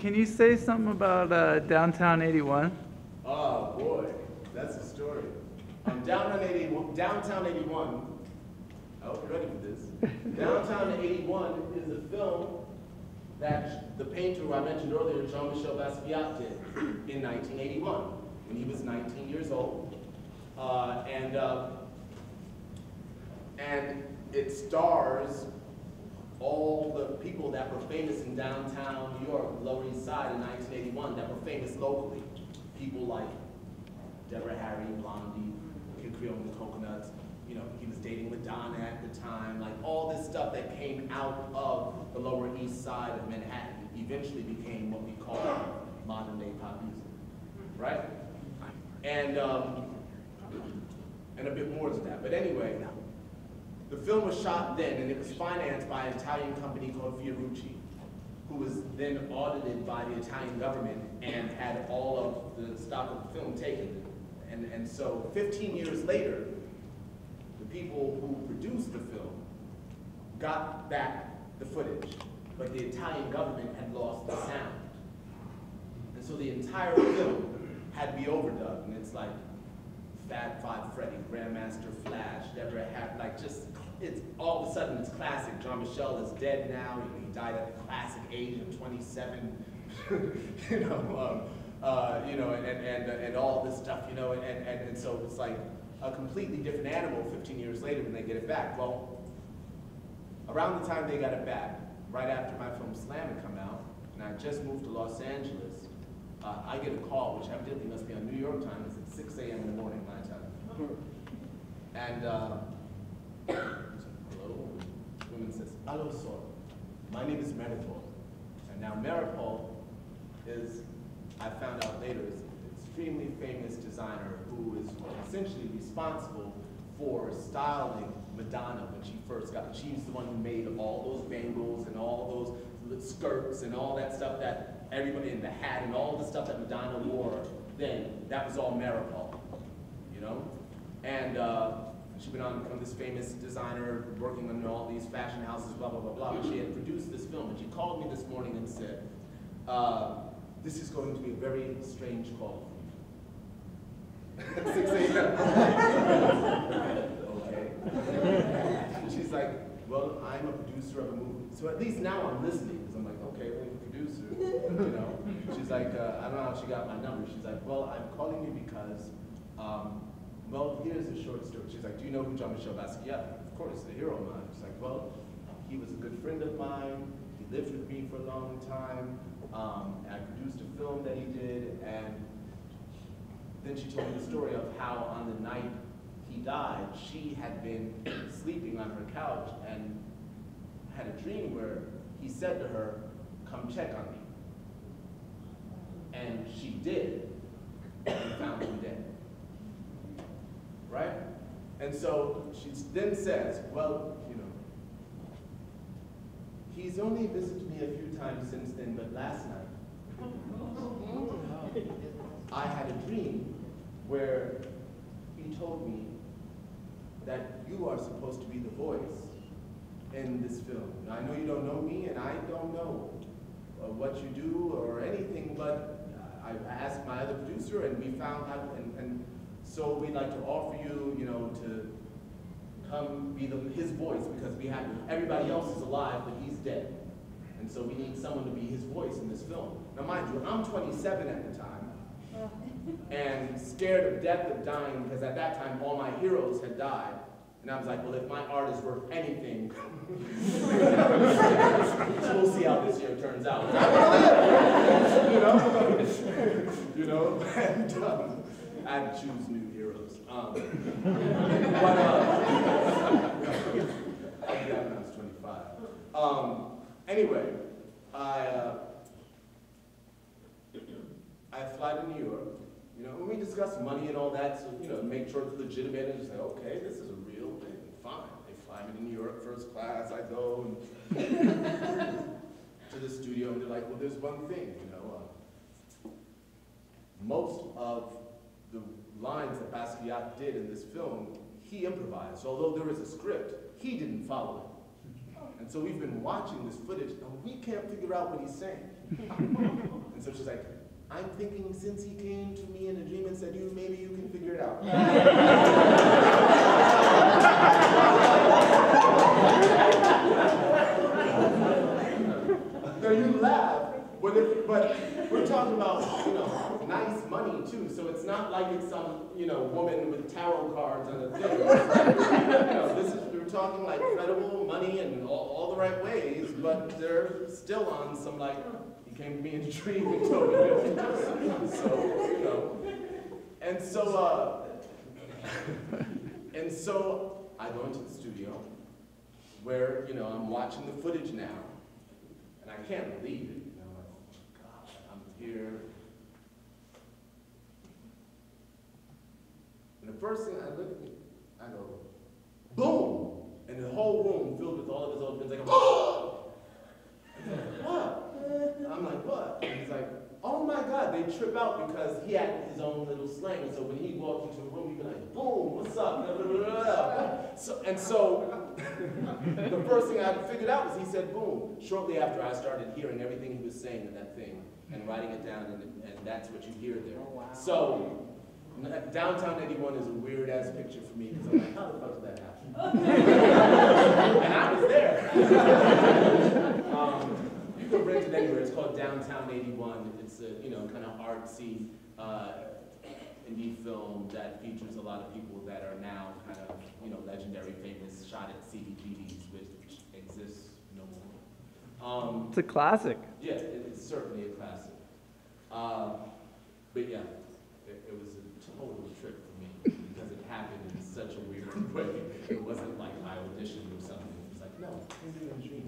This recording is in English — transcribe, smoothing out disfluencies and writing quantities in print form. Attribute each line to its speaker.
Speaker 1: can you say something about Downtown 81?
Speaker 2: Oh boy, that's a story. Downtown 81, I hope you're ready for this. Downtown 81 is a film that the painter who I mentioned earlier, Jean-Michel Basquiat, did in 1981, when he was 19 years old. And it stars all the people that were famous in downtown New York, Lower East Side in 1981, that were famous locally. People like Deborah Harry, Blondie, Kid Creole and the Coconuts. You know, he was dating Madonna at the time. Like all this stuff that came out of the Lower East Side of Manhattan eventually became what we call modern day pop music, right? And a bit more to that. But anyway, the film was shot then, and it was financed by an Italian company called Fiorucci, who was then audited by the Italian government and had all of the stock of the film taken. And so 15 years later, the people who produced the film got back the footage, but the Italian government had lost the sound. And so the entire film had to be overdubbed, and it's like Fab Five Freddy, Grandmaster Flash, Deborah Harry, like just, it's all of a sudden it's classic. Jean-Michel is dead now. He died at the classic age of 27. And all this stuff, and so it's like a completely different animal 15 years later when they get it back. Well, around the time they got it back, right after my film Slam had come out, and I just moved to Los Angeles, I get a call, which evidently must be on New York time. It's at 6 a.m. in the morning, my time. And hello, woman says, "Hello, Saul. My name is Maripol." And now Maripol is, I found out later, is an extremely famous designer who is essentially responsible for styling Madonna when she first got it. She's the one who made all those bangles and all those skirts and all that stuff that everybody in the hat and all the stuff that Madonna wore then. That was all Maripol, And she went on to become this famous designer working on all these fashion houses, blah, blah, blah, blah. But she had produced this film, and she called me this morning and said, "This is going to be a very strange call for you." 6 a.m. Okay. She's like, "Well, I'm a producer of a movie." So at least now I'm listening, because I'm like, okay, well, you're a producer, She's like, I don't know how she got my number. She's like, "Well, I'm calling you because, well, here's a short story." She's like, "Do you know who Jean-Michel Basquiat?" "Of course, the hero of mine." She's like, "Well, he was a good friend of mine. He lived with me for a long time. I produced a film that he did," and then she told me the story of how on the night he died, she had been sleeping on her couch and had a dream where he said to her, "Come check on me." And she did, and found him dead. Right? And so she then says, "Well, he's only visited me a few times since then, but last night, I had a dream where he told me that you are supposed to be the voice in this film. Now, I know you don't know me, and I don't know what you do or anything, but I asked my other producer, and we found out, and so we'd like to offer you, to come be his voice, because everybody else is alive, but he's dead. And so we need someone to be his voice in this film." Now mind you, I'm 27 at the time, and scared of death, of dying, because at that time all my heroes had died. And I was like, well, if my art is worth anything, so we'll see how this year turns out. And I had to choose new heroes. I was 25. Anyway, I fly to New York, and we discuss money and all that, so, make sure it's legitimate, and just say, okay, this is a real thing, fine. They fly me to New York first class, I go to the studio, and they're like, well, there's one thing, most of the lines that Basquiat did in this film, he improvised. So although there is a script, he didn't follow it. And so we've been watching this footage, and we can't figure out what he's saying. And so she's like, I'm thinking since he came to me in a dream and said, maybe you can figure it out. Now you laugh, but we're talking about, nice money too. So it's not like it's some, woman with tarot cards and a thing. We're talking like credible money and all the right ways, but they're still on some like, he came to me in a dream and told me what to do. So, and so I go into the studio where, I'm watching the footage now. And I can't believe it, like, oh God, I'm here. And the first thing I look at me, I go, boom! And the whole room filled with all of his old friends, like, oh! I'm like, what? I'm like, what? And he's like, oh my God, they trip out because he had his own little slang. And so when he walked into a room, he'd be like, boom, what's up? So the first thing I figured out was he said boom. Shortly after, I started hearing everything he was saying in that thing and writing it down, and that's what you hear there. Oh, wow. So Downtown 81 is a weird-ass picture for me because I'm like, how the fuck did that happen? And I was there. You can rent it anywhere. It's called Downtown 81. It's a kind of artsy indie film that features a lot of people that are now kind of legendary, famous, shot at CBGBs, which exists no more.
Speaker 1: It's a classic.
Speaker 2: Yeah, it's certainly a classic. But yeah, it was a total trip for me because it happened in such a weird way. It wasn't like I auditioned or something. It was like, no, he's in a dream.